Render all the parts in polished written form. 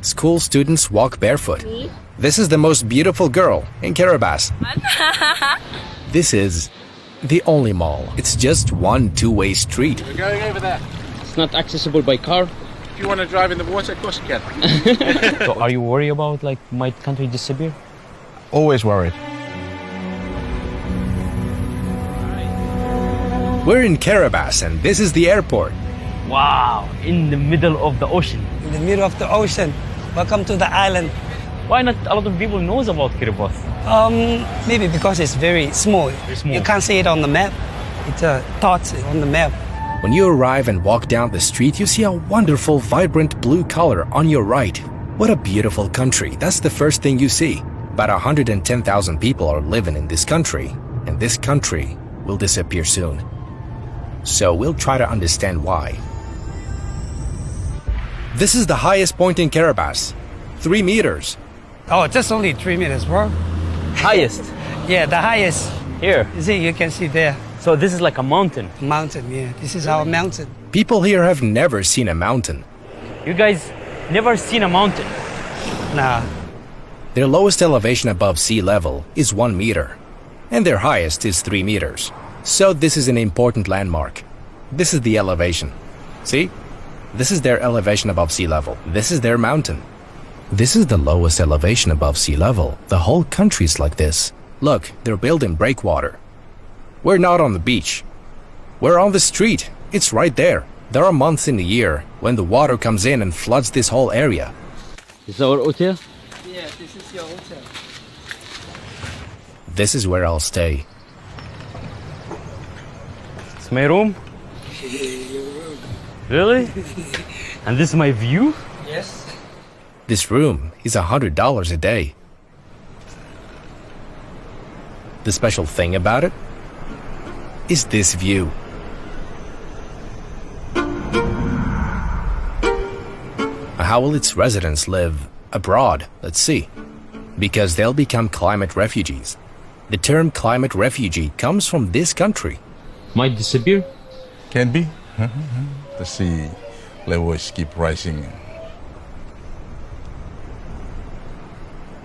school students walk barefoot. This is the most beautiful girl in Kiribati. This is the only mall. It's just one two-way street. We're going over there. It's not accessible by car. If you want to drive in the water, of course you can. So are you worried about like my country disappear? Always worried. We're in Kiribati and this is the airport. Wow, in the middle of the ocean. In the middle of the ocean. Welcome to the island. Why not a lot of people knows about Kiribati? Maybe because it's very small. small. You can't see it on the map. It's thoughts on the map. When you arrive and walk down the street, you see a wonderful, vibrant blue color on your right. What a beautiful country. That's the first thing you see. About 110,000 people are living in this country, and this country will disappear soon. So we'll try to understand why. This is the highest point in Kiribati, 3 meters. Oh, just only 3 meters, bro. Highest. Yeah, the highest. Here. You see, you can see there. So this is like a mountain. Mountain, yeah. This is our mountain. People here have never seen a mountain. You guys never seen a mountain. Nah. Their lowest elevation above sea level is 1 meter, and their highest is 3 meters. So this is an important landmark. This is the elevation. See? This is their elevation above sea level. This is their mountain. This is the lowest elevation above sea level. The whole country's like this. Look, they're building breakwater. We're not on the beach. We're on the street. It's right there. There are months in the year when the water comes in and floods this whole area. Is our hotel? Yeah, this is your hotel. This is where I'll stay. It's my room. Really? And this is my view? Yes. This room is $100 a day. The special thing about it is this view. How will its residents live abroad? Let's see. Because they'll become climate refugees. The term climate refugee comes from this country. Might disappear? Can be. The sea levels keep rising.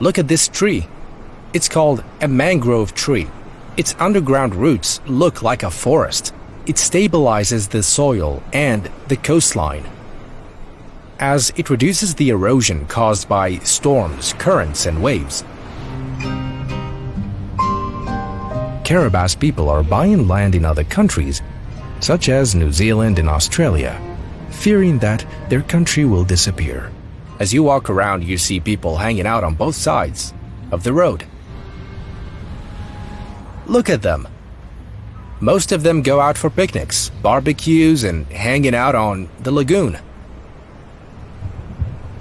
Look at this tree. It's called a mangrove tree. Its underground roots look like a forest. It stabilizes the soil and the coastline, as it reduces the erosion caused by storms, currents, and waves. Kiribati people are buying land in other countries, such as New Zealand and Australia, fearing that their country will disappear. As you walk around, you see people hanging out on both sides of the road. Look at them. Most of them go out for picnics, barbecues, and hanging out on the lagoon.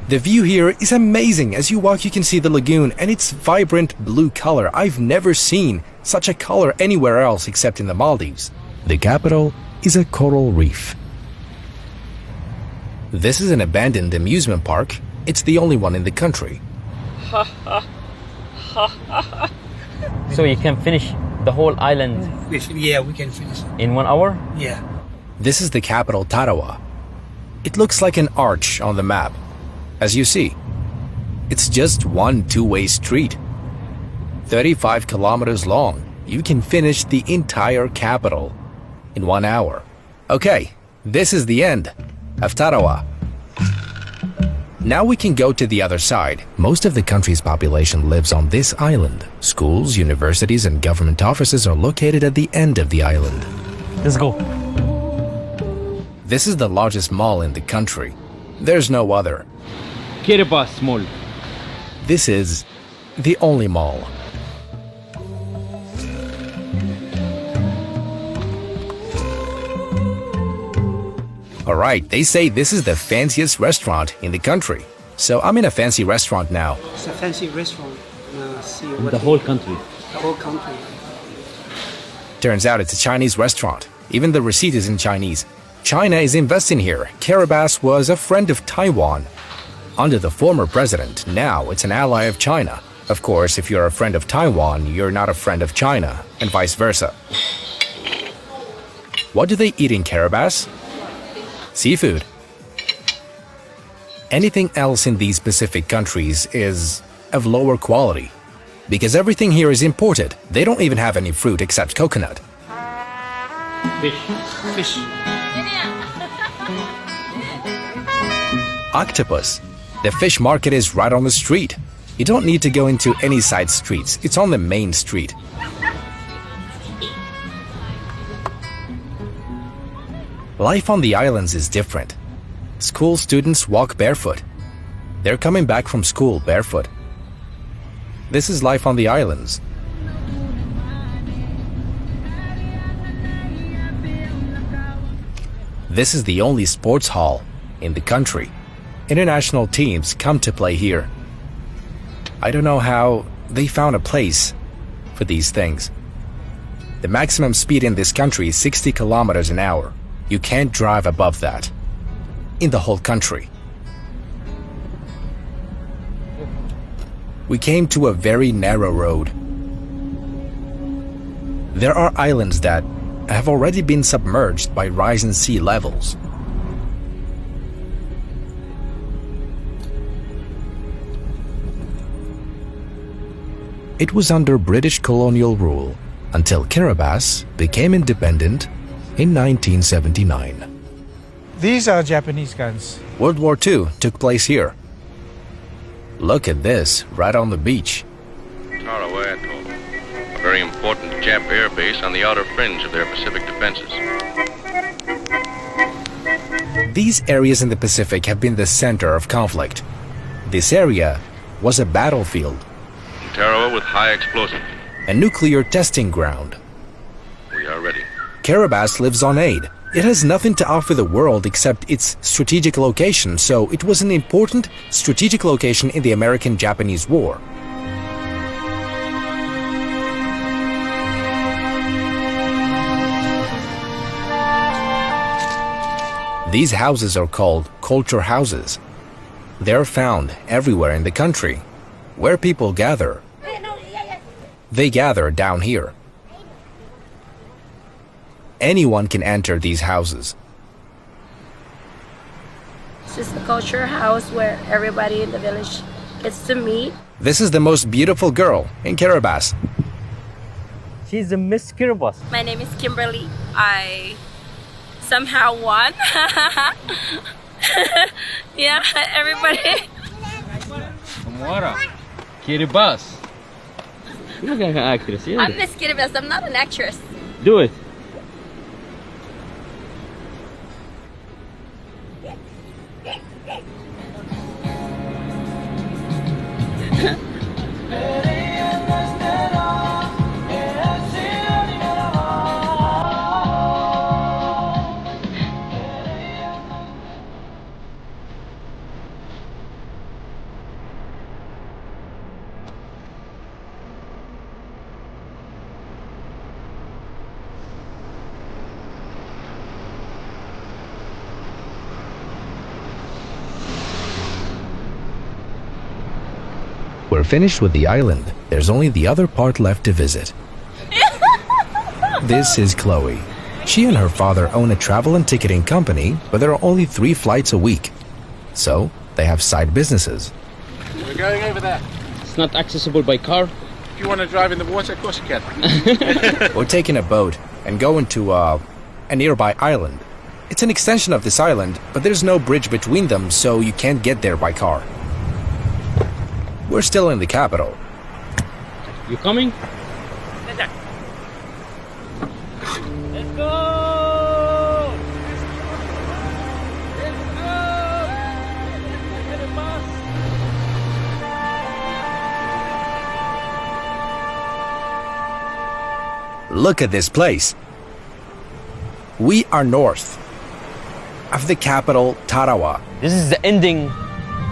The view here is amazing. As you walk, you can see the lagoon and its vibrant blue color. I've never seen such a color anywhere else except in the Maldives. The capital is a coral reef. This is an abandoned amusement park. It's the only one in the country. So you can finish the whole island Yeah, we can finish. in 1 hour? Yeah. This is the capital, Tarawa. It looks like an arch on the map. As you see, it's just one two-way street. 35 kilometers long. You can finish the entire capital in 1 hour. Okay, this is the end of Tarawa. Now we can go to the other side. Most of the country's population lives on this island. Schools, universities, and government offices are located at the end of the island. Let's go. This is the largest mall in the country. There's no other. Kiribati Mall. This is the only mall. Alright, they say this is the fanciest restaurant in the country. So I'm in a fancy restaurant now. It's a fancy restaurant. See In what the whole country. the whole country. Turns out it's a Chinese restaurant. Even the receipt is in Chinese. China is investing here. Kiribati was a friend of Taiwan under the former president. Now it's an ally of China. Of course, if you're a friend of Taiwan, you're not a friend of China, and vice versa. What do they eat in Kiribati? Seafood. Anything else in these Pacific countries is of lower quality, because everything here is imported. They don't even have any fruit except coconut. Fish. Octopus. The fish market is right on the street. You don't need to go into any side streets. It's on the main street. Life on the islands is different. School students walk barefoot. They're coming back from school barefoot. This is life on the islands. This is the only sports hall in the country. International teams come to play here. I don't know how they found a place for these things. The maximum speed in this country is 60 kilometers an hour. You can't drive above that in the whole country. We came to a very narrow road. There are islands that have already been submerged by rising sea levels. It was under British colonial rule until Kiribati became independent in 1979. These are Japanese guns. World War II took place here. Look at this, right on the beach. Tarawa Atoll, a very important Jap air base on the outer fringe of their Pacific defenses. These areas in the Pacific have been the center of conflict. This area was a battlefield, Tarawa with high explosive. a nuclear testing ground. We are ready. Kiribati lives on aid. It has nothing to offer the world except its strategic location, so it was an important strategic location in the American-Japanese War. These houses are called culture houses. They're found everywhere in the country, where people gather. They gather down here. Anyone can enter these houses. It's just a culture house where everybody in the village gets to meet. This is the most beautiful girl in Kiribati. She's the Miss Kiribati. My name is Kimberly. I somehow won. Yeah, everybody. Amora, Kiribati. You look like an actress, yeah. I'm Miss Kiribati. I'm not an actress. Do it. We're finished with the island. There's only the other part left to visit. This is Chloe. She and her father own a travel and ticketing company, but there are only 3 flights a week. So, they have side businesses. We're going over there. It's not accessible by car. If you want to drive in the water, of course you can. We're taking a boat and going to a nearby island. It's an extension of this island, but there's no bridge between them, so you can't get there by car. We're still in the capital. You coming? Let's go! Look at this place. We are north of the capital, Tarawa. This is the ending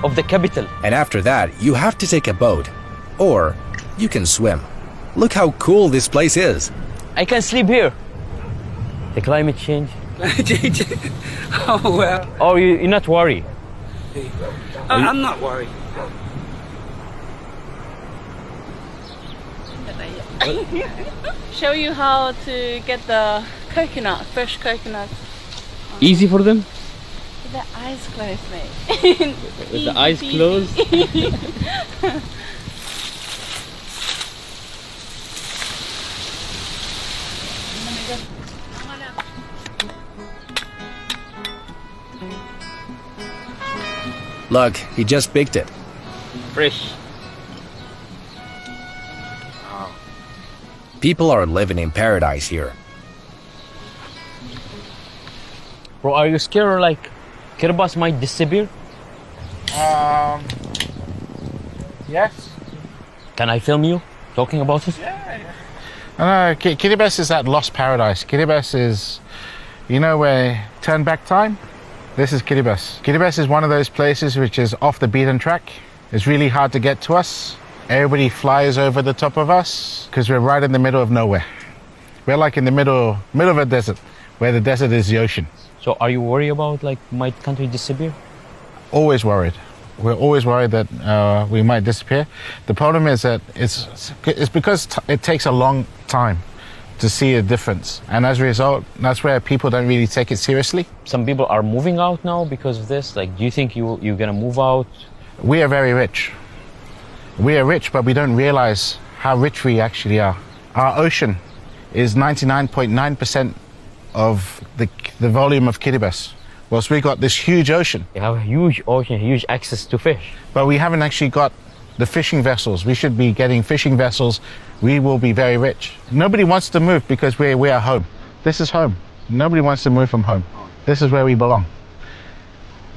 of the capital. And after that, you have to take a boat, or you can swim. Look how cool this place is. I can sleep here. The climate change. Oh, well, Or you're not worried? I'm not worried. Show you how to get the coconut, fresh coconut. Easy for them? the eyes closed, mate. With the eyes closed. Look, he just picked it. Fresh. People are living in paradise here. Bro, are you scared like Kiribati might disappear? Yes. Can I film you talking about it? No, Kiribati is that lost paradise. Kiribati is, you know, where turn back time? This is Kiribati. Kiribati is one of those places which is off the beaten track. It's really hard to get to us. Everybody flies over the top of us because we're right in the middle of nowhere. We're like in the middle of a desert, where the desert is the ocean. So are you worried about like might country disappear? Always worried. We're always worried that we might disappear. The problem is that it's because it takes a long time to see a difference, and as a result, that's where people don't really take it seriously. Some people are moving out now because of this. Like, do you think you're gonna move out? We are very rich. We are rich, but we don't realize how rich we actually are. Our ocean is 99.9% of the volume of Kiribati. Whilst we got this huge ocean. You have a huge ocean, huge access to fish. But we haven't actually got the fishing vessels. We should be getting fishing vessels. We will be very rich. Nobody wants to move because we are home. This is home. Nobody wants to move from home. This is where we belong.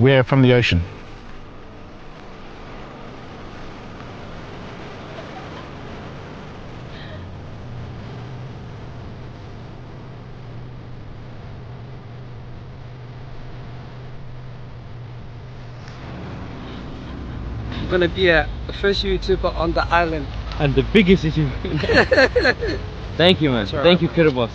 We're from the ocean. I'm gonna be the first YouTuber on the island. And the biggest issue. Thank you, man. Thank you, Kiribati.